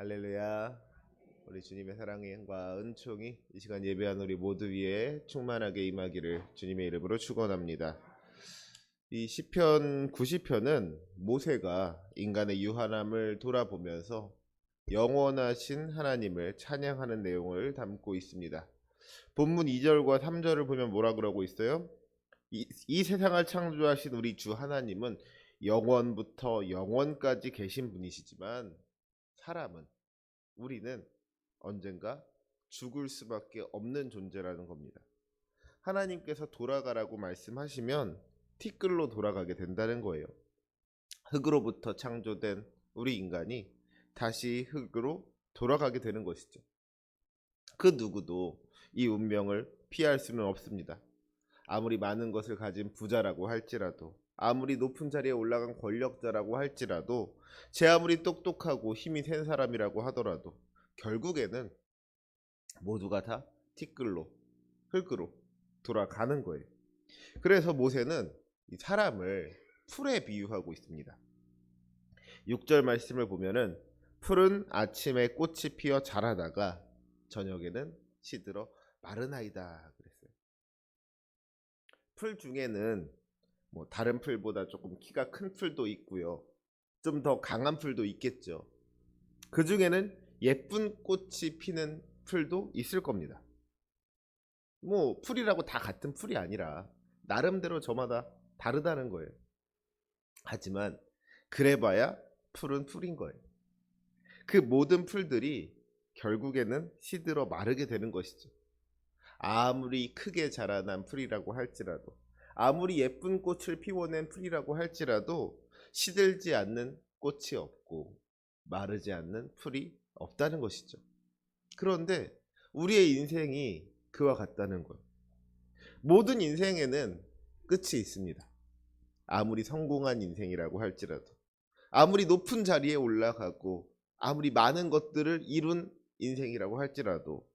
할렐루야. 우리 주님의 사랑의 행과 은총이 이 시간 예배한 우리 모두 위에 충만하게 임하기를 주님의 이름으로 축원합니다. 이 시편 90편은 모세가 인간의 유한함을 돌아보면서 영원하신 하나님을 찬양하는 내용을 담고 있습니다. 본문 2절과 3절을 보면 뭐라 그러고 있어요? 이 세상을 창조하신 우리 주 하나님은 영원부터 영원까지 계신 분이시지만 사람은, 우리는 언젠가 죽을 수밖에 없는 존재라는 겁니다. 하나님께서 돌아가라고 말씀하시면 티끌로 돌아가게 된다는 거예요. 흙으로부터 창조된 우리 인간이 다시 흙으로 돌아가게 되는 것이죠. 그 누구도 이 운명을 피할 수는 없습니다. 아무리 많은 것을 가진 부자라고 할지라도, 아무리 높은 자리에 올라간 권력자라고 할지라도, 제 아무리 똑똑하고 힘이 센 사람이라고 하더라도 결국에는 모두가 다 티끌로, 흙으로 돌아가는 거예요. 그래서 모세는 이 사람을 풀에 비유하고 있습니다. 6절 말씀을 보면은 풀은 아침에 꽃이 피어 자라다가 저녁에는 시들어 마르나이다 그랬어요. 풀 중에는 뭐 다른 풀보다 조금 키가 큰 풀도 있고요. 좀 더 강한 풀도 있겠죠. 그 중에는 예쁜 꽃이 피는 풀도 있을 겁니다. 뭐 풀이라고 다 같은 풀이 아니라 나름대로 저마다 다르다는 거예요. 하지만 그래봐야 풀은 풀인 거예요. 그 모든 풀들이 결국에는 시들어 마르게 되는 것이죠. 아무리 크게 자라난 풀이라고 할지라도, 아무리 예쁜 꽃을 피워낸 풀이라고 할지라도 시들지 않는 꽃이 없고 마르지 않는 풀이 없다는 것이죠. 그런데 우리의 인생이 그와 같다는 것. 모든 인생에는 끝이 있습니다. 아무리 성공한 인생이라고 할지라도, 아무리 높은 자리에 올라가고 아무리 많은 것들을 이룬 인생이라고 할지라도,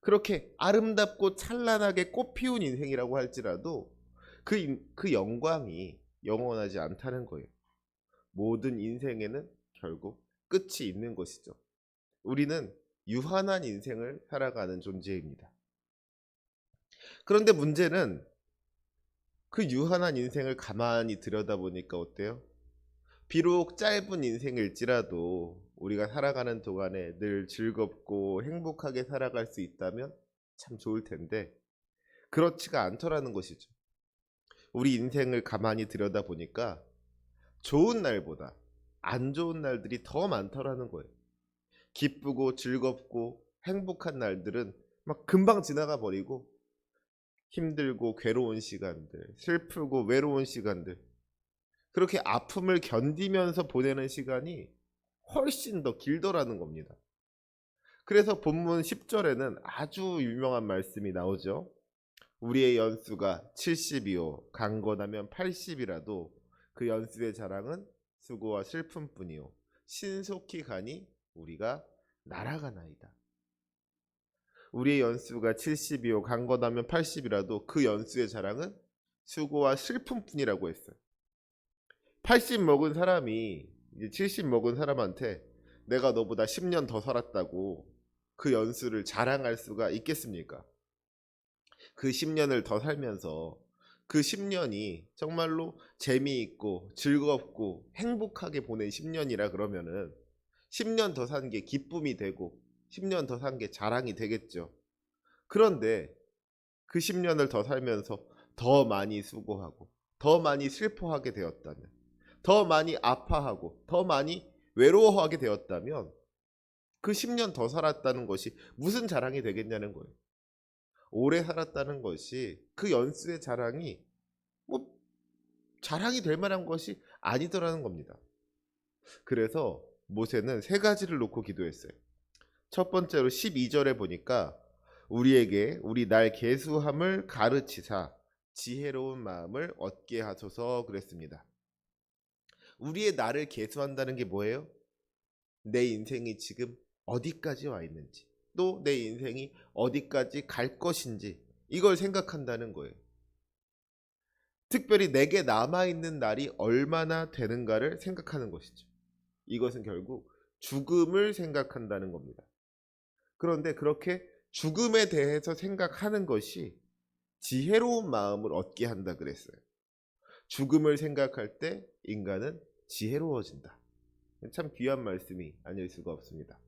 그렇게 아름답고 찬란하게 꽃피운 인생이라고 할지라도 그 영광이 영원하지 않다는 거예요. 모든 인생에는 결국 끝이 있는 것이죠. 우리는 유한한 인생을 살아가는 존재입니다. 그런데 문제는 그 유한한 인생을 가만히 들여다보니까 어때요? 비록 짧은 인생일지라도 우리가 살아가는 동안에 늘 즐겁고 행복하게 살아갈 수 있다면 참 좋을 텐데 그렇지가 않더라는 것이죠. 우리 인생을 가만히 들여다보니까 좋은 날보다 안 좋은 날들이 더 많더라는 거예요. 기쁘고 즐겁고 행복한 날들은 막 금방 지나가 버리고 힘들고 괴로운 시간들, 슬프고 외로운 시간들, 그렇게 아픔을 견디면서 보내는 시간이 훨씬 더 길더라는 겁니다. 그래서 본문 10절에는 아주 유명한 말씀이 나오죠. 우리의 연수가 70이요 강건하면 80이라도 그 연수의 자랑은 수고와 슬픔뿐이요 신속히 가니 우리가 날아가나이다. 우리의 연수가 70이요 강건하면 80이라도 그 연수의 자랑은 수고와 슬픔뿐이라고 했어요. 80 먹은 사람이 이제 70 먹은 사람한테 내가 너보다 10년 더 살았다고 그 연수를 자랑할 수가 있겠습니까? 그 10년을 더 살면서 그 10년이 정말로 재미있고 즐겁고 행복하게 보낸 10년이라 그러면은 10년 더 산 게 기쁨이 되고 10년 더 산 게 자랑이 되겠죠. 그런데 그 10년을 더 살면서 더 많이 수고하고 더 많이 슬퍼하게 되었다면, 더 많이 아파하고 더 많이 외로워하게 되었다면 그 10년 더 살았다는 것이 무슨 자랑이 되겠냐는 거예요. 오래 살았다는 것이 그 연수의 자랑이 뭐 자랑이 될 만한 것이 아니더라는 겁니다. 그래서 모세는 세 가지를 놓고 기도했어요. 첫 번째로 12절에 보니까 우리에게 우리 날 계수함을 가르치사 지혜로운 마음을 얻게 하소서 그랬습니다. 우리의 날을 계수한다는 게 뭐예요? 내 인생이 지금 어디까지 와 있는지, 또 내 인생이 어디까지 갈 것인지 이걸 생각한다는 거예요. 특별히 내게 남아있는 날이 얼마나 되는가를 생각하는 것이죠. 이것은 결국 죽음을 생각한다는 겁니다. 그런데 그렇게 죽음에 대해서 생각하는 것이 지혜로운 마음을 얻게 한다 그랬어요. 죽음을 생각할 때 인간은 지혜로워진다. 참 귀한 말씀이 아닐 수가 없습니다.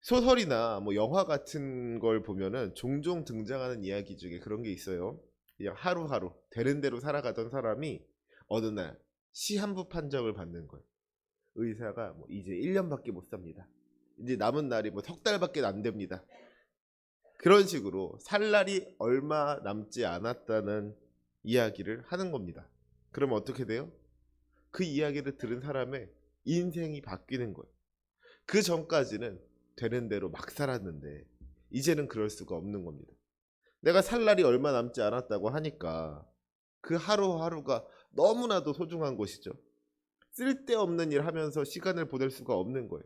소설이나 뭐 영화 같은 걸 보면은 종종 등장하는 이야기 중에 그런 게 있어요. 그냥 하루하루 되는 대로 살아가던 사람이 어느 날 시한부 판정을 받는 거예요. 의사가 뭐 이제 1년밖에 못 삽니다. 이제 남은 날이 뭐 석 달밖에 안 됩니다. 그런 식으로 살 날이 얼마 남지 않았다는 이야기를 하는 겁니다. 그러면 어떻게 돼요? 그 이야기를 들은 사람의 인생이 바뀌는 거예요. 그 전까지는 되는 대로 막 살았는데 이제는 그럴 수가 없는 겁니다. 내가 살 날이 얼마 남지 않았다고 하니까 그 하루하루가 너무나도 소중한 것이죠. 쓸데없는 일 하면서 시간을 보낼 수가 없는 거예요.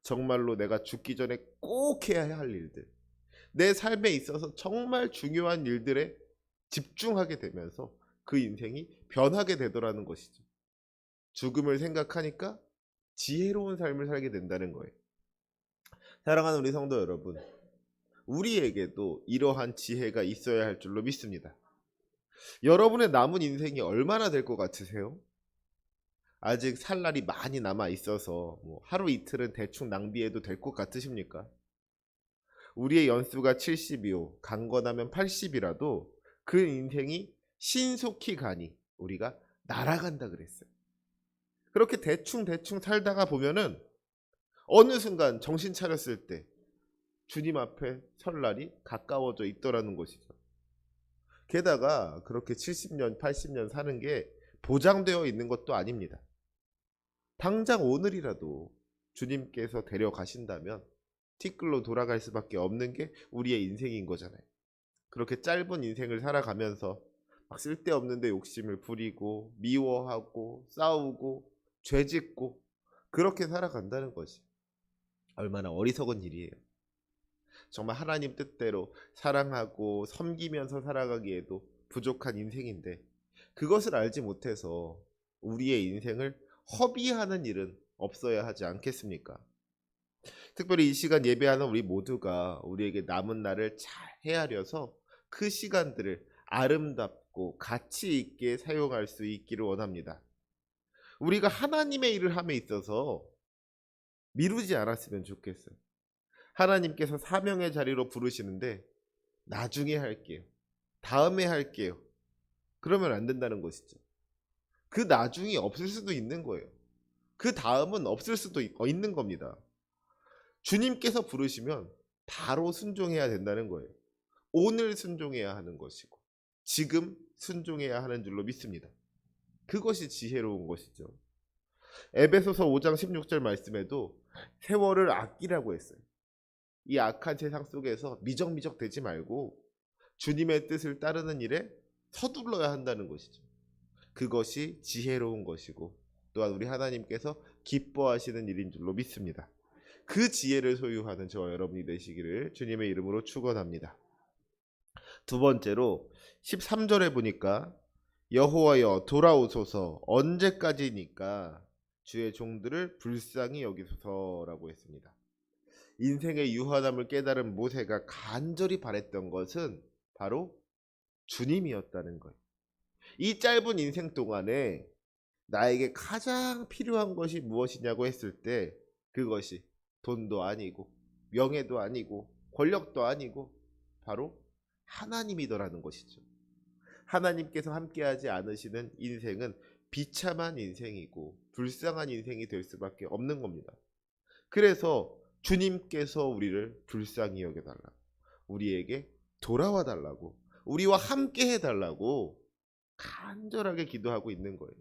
정말로 내가 죽기 전에 꼭 해야 할 일들, 내 삶에 있어서 정말 중요한 일들에 집중하게 되면서 그 인생이 변하게 되더라는 것이죠. 죽음을 생각하니까 지혜로운 삶을 살게 된다는 거예요. 사랑하는 우리 성도 여러분, 우리에게도 이러한 지혜가 있어야 할 줄로 믿습니다. 여러분의 남은 인생이 얼마나 될 것 같으세요? 아직 살 날이 많이 남아 있어서 뭐 하루 이틀은 대충 낭비해도 될 것 같으십니까? 우리의 연수가 70이요, 강건하면 80이라도 그 인생이 신속히 가니 우리가 날아간다 그랬어요. 그렇게 대충 살다가 보면은 어느 순간 정신 차렸을 때 주님 앞에 설 날이 가까워져 있더라는 것이죠. 게다가 그렇게 70년, 80년 사는 게 보장되어 있는 것도 아닙니다. 당장 오늘이라도 주님께서 데려가신다면 티끌로 돌아갈 수밖에 없는 게 우리의 인생인 거잖아요. 그렇게 짧은 인생을 살아가면서 막 쓸데없는 데 욕심을 부리고 미워하고 싸우고 죄짓고 그렇게 살아간다는 것이 얼마나 어리석은 일이에요. 정말 하나님 뜻대로 사랑하고 섬기면서 살아가기에도 부족한 인생인데 그것을 알지 못해서 우리의 인생을 허비하는 일은 없어야 하지 않겠습니까? 특별히 이 시간 예배하는 우리 모두가 우리에게 남은 날을 잘 헤아려서 그 시간들을 아름답고 가치 있게 사용할 수 있기를 원합니다. 우리가 하나님의 일을 함에 있어서 미루지 않았으면 좋겠어요. 하나님께서 사명의 자리로 부르시는데 나중에 할게요, 다음에 할게요, 그러면 안 된다는 것이죠. 그 나중이 없을 수도 있는 거예요. 그 다음은 없을 수도 있는 겁니다. 주님께서 부르시면 바로 순종해야 된다는 거예요. 오늘 순종해야 하는 것이고 지금 순종해야 하는 줄로 믿습니다. 그것이 지혜로운 것이죠. 에베소서 5장 16절 말씀에도 세월을 아끼라고 했어요. 이 악한 세상 속에서 미적미적 되지 말고 주님의 뜻을 따르는 일에 서둘러야 한다는 것이죠. 그것이 지혜로운 것이고 또한 우리 하나님께서 기뻐하시는 일인 줄로 믿습니다. 그 지혜를 소유하는 저와 여러분이 되시기를 주님의 이름으로 축원합니다. 두 번째로 13절에 보니까 여호와여 돌아오소서 언제까지니까 주의 종들을 불쌍히 여기소서라고 했습니다. 인생의 유한함을 깨달은 모세가 간절히 바랬던 것은 바로 주님이었다는 거예요. 이 짧은 인생 동안에 나에게 가장 필요한 것이 무엇이냐고 했을 때 그것이 돈도 아니고 명예도 아니고 권력도 아니고 바로 하나님이더라는 것이죠. 하나님께서 함께하지 않으시는 인생은 비참한 인생이고 불쌍한 인생이 될 수밖에 없는 겁니다. 그래서 주님께서 우리를 불쌍히 여겨달라고, 우리에게 돌아와 달라고, 우리와 함께 해달라고 간절하게 기도하고 있는 거예요.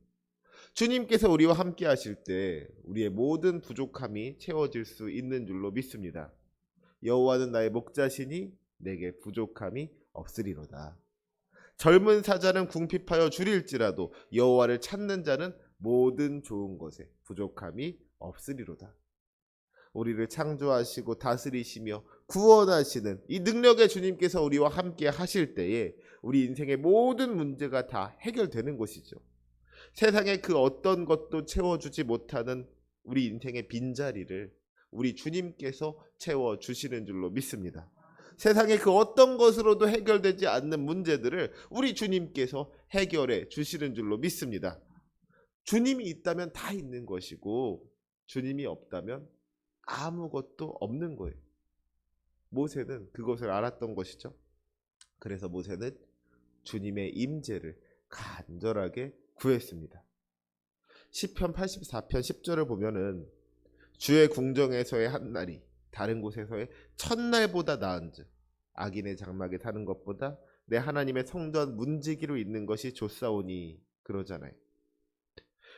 주님께서 우리와 함께 하실 때 우리의 모든 부족함이 채워질 수 있는 줄로 믿습니다. 여호와는 나의 목자시니 내게 부족함이 없으리로다. 젊은 사자는 궁핍하여 줄일지라도 여호와를 찾는 자는 모든 좋은 것에 부족함이 없으리로다. 우리를 창조하시고 다스리시며 구원하시는 이 능력의 주님께서 우리와 함께 하실 때에 우리 인생의 모든 문제가 다 해결되는 것이죠. 세상의 그 어떤 것도 채워주지 못하는 우리 인생의 빈자리를 우리 주님께서 채워주시는 줄로 믿습니다. 세상의 그 어떤 것으로도 해결되지 않는 문제들을 우리 주님께서 해결해 주시는 줄로 믿습니다. 주님이 있다면 다 있는 것이고 주님이 없다면 아무것도 없는 거예요. 모세는 그것을 알았던 것이죠. 그래서 모세는 주님의 임재를 간절하게 구했습니다. 시편 84편 10절을 보면은 주의 궁정에서의 한 날이 다른 곳에서의 첫날보다 나은즉 악인의 장막에 사는 것보다 내 하나님의 성전 문지기로 있는 것이 좋사오니 그러잖아요.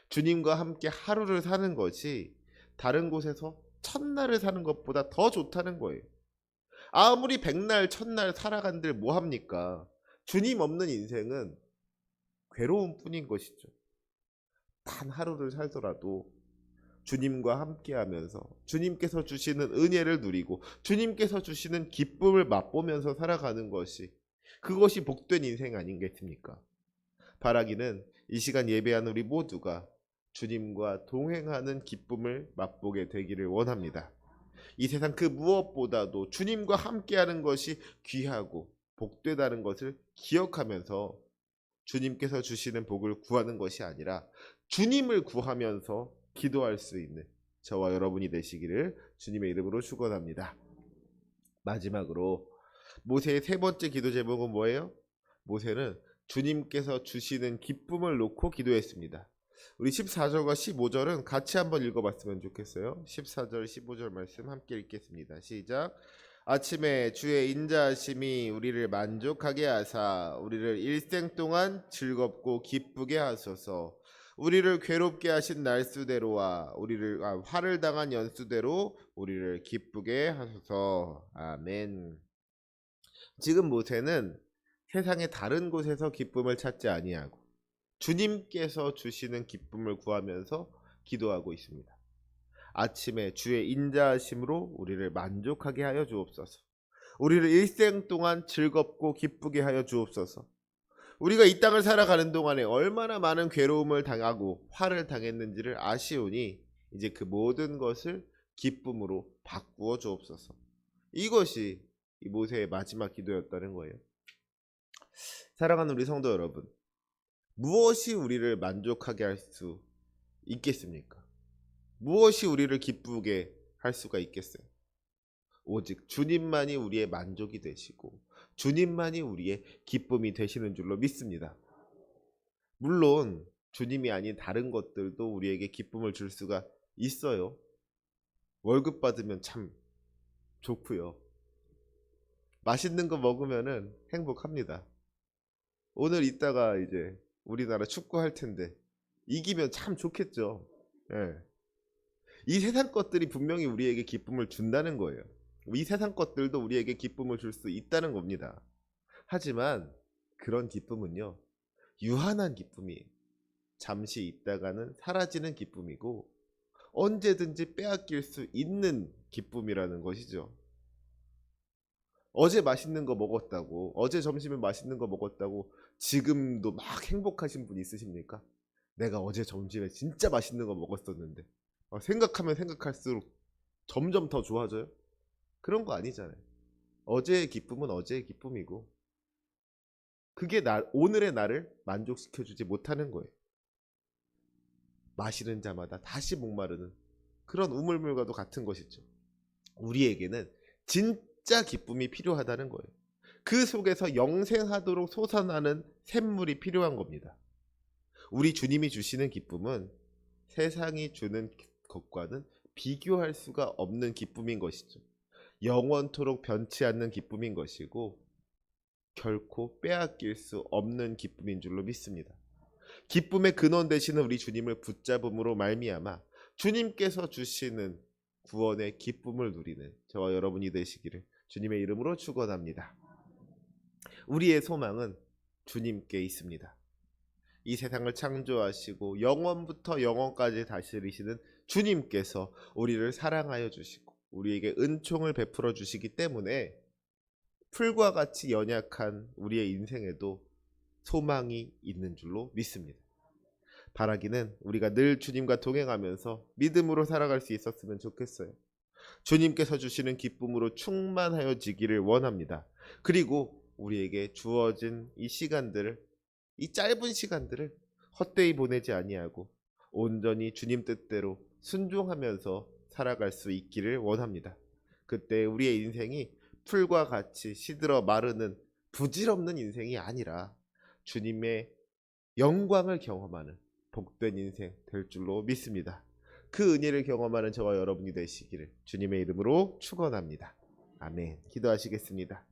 주님과 함께 하루를 사는 것이 다른 곳에서 첫날을 사는 것보다 더 좋다는 거예요. 아무리 백날 첫날 살아간들 뭐합니까? 주님 없는 인생은 괴로움 뿐인 것이죠. 단 하루를 살더라도 주님과 함께하면서 주님께서 주시는 은혜를 누리고 주님께서 주시는 기쁨을 맛보면서 살아가는 것이 그것이 복된 인생 아니겠습니까? 바라기는 이 시간 예배하는 우리 모두가 주님과 동행하는 기쁨을 맛보게 되기를 원합니다. 이 세상 그 무엇보다도 주님과 함께하는 것이 귀하고 복되다는 것을 기억하면서 주님께서 주시는 복을 구하는 것이 아니라 주님을 구하면서 기도할 수 있는 저와 여러분이 되시기를 주님의 이름으로 축원합니다. 마지막으로 모세의 세 번째 기도 제목은 뭐예요? 모세는 주님께서 주시는 기쁨을 놓고 기도했습니다. 우리 14절과 15절은 같이 한번 읽어봤으면 좋겠어요. 14절 15절 말씀 함께 읽겠습니다. 시작. 아침에 주의 인자하심이 우리를 만족하게 하사 우리를 일생 동안 즐겁고 기쁘게 하소서. 우리를 괴롭게 하신 날수대로와 우리를 화를 당한 연수대로 우리를 기쁘게 하소서. 아멘. 지금 모세는 세상의 다른 곳에서 기쁨을 찾지 아니하고 주님께서 주시는 기쁨을 구하면서 기도하고 있습니다. 아침에 주의 인자하심으로 우리를 만족하게 하여 주옵소서. 우리를 일생 동안 즐겁고 기쁘게 하여 주옵소서. 우리가 이 땅을 살아가는 동안에 얼마나 많은 괴로움을 당하고 화를 당했는지를 아시오니 이제 그 모든 것을 기쁨으로 바꾸어 주옵소서. 이것이 이 모세의 마지막 기도였다는 거예요. 사랑하는 우리 성도 여러분, 무엇이 우리를 만족하게 할 수 있겠습니까? 무엇이 우리를 기쁘게 할 수가 있겠어요? 오직 주님만이 우리의 만족이 되시고 주님만이 우리의 기쁨이 되시는 줄로 믿습니다. 물론 주님이 아닌 다른 것들도 우리에게 기쁨을 줄 수가 있어요. 월급 받으면 참 좋고요. 맛있는 거 먹으면은 행복합니다. 오늘 이따가 이제 우리나라 축구할 텐데 이기면 참 좋겠죠. 예. 이 세상 것들이 분명히 우리에게 기쁨을 준다는 거예요. 이 세상 것들도 우리에게 기쁨을 줄 수 있다는 겁니다. 하지만 그런 기쁨은요, 유한한 기쁨이에요. 잠시 있다가는 사라지는 기쁨이고 언제든지 빼앗길 수 있는 기쁨이라는 것이죠. 어제 맛있는 거 먹었다고, 어제 점심에 맛있는 거 먹었다고 지금도 막 행복하신 분 있으십니까? 내가 어제 점심에 진짜 맛있는 거 먹었었는데 생각하면 생각할수록 점점 더 좋아져요? 그런 거 아니잖아요. 어제의 기쁨은 어제의 기쁨이고 그게 오늘의 나를 만족시켜주지 못하는 거예요. 마시는 자마다 다시 목마르는 그런 우물물과도 같은 것이죠. 우리에게는 진짜 기쁨이 필요하다는 거예요. 그 속에서 영생하도록 솟아나는 샘물이 필요한 겁니다. 우리 주님이 주시는 기쁨은 세상이 주는 것과는 비교할 수가 없는 기쁨인 것이죠. 영원토록 변치 않는 기쁨인 것이고 결코 빼앗길 수 없는 기쁨인 줄로 믿습니다. 기쁨의 근원 되시는 우리 주님을 붙잡음으로 말미암아 주님께서 주시는 구원의 기쁨을 누리는 저와 여러분이 되시기를 주님의 이름으로 축원합니다. 우리의 소망은 주님께 있습니다. 이 세상을 창조하시고 영원부터 영원까지 다스리시는 주님께서 우리를 사랑하여 주시고 우리에게 은총을 베풀어 주시기 때문에 풀과 같이 연약한 우리의 인생에도 소망이 있는 줄로 믿습니다. 바라기는 우리가 늘 주님과 동행하면서 믿음으로 살아갈 수 있었으면 좋겠어요. 주님께서 주시는 기쁨으로 충만하여지기를 원합니다. 그리고 우리에게 주어진 이 시간들을, 이 짧은 시간들을 헛되이 보내지 아니하고 온전히 주님 뜻대로 순종하면서 살아갈 수 있기를 원합니다. 그때 우리의 인생이 풀과 같이 시들어 마르는 부질없는 인생이 아니라 주님의 영광을 경험하는 복된 인생 될 줄로 믿습니다. 그 은혜를 경험하는 저와 여러분이 되시기를 주님의 이름으로 축원합니다. 아멘. 기도하시겠습니다.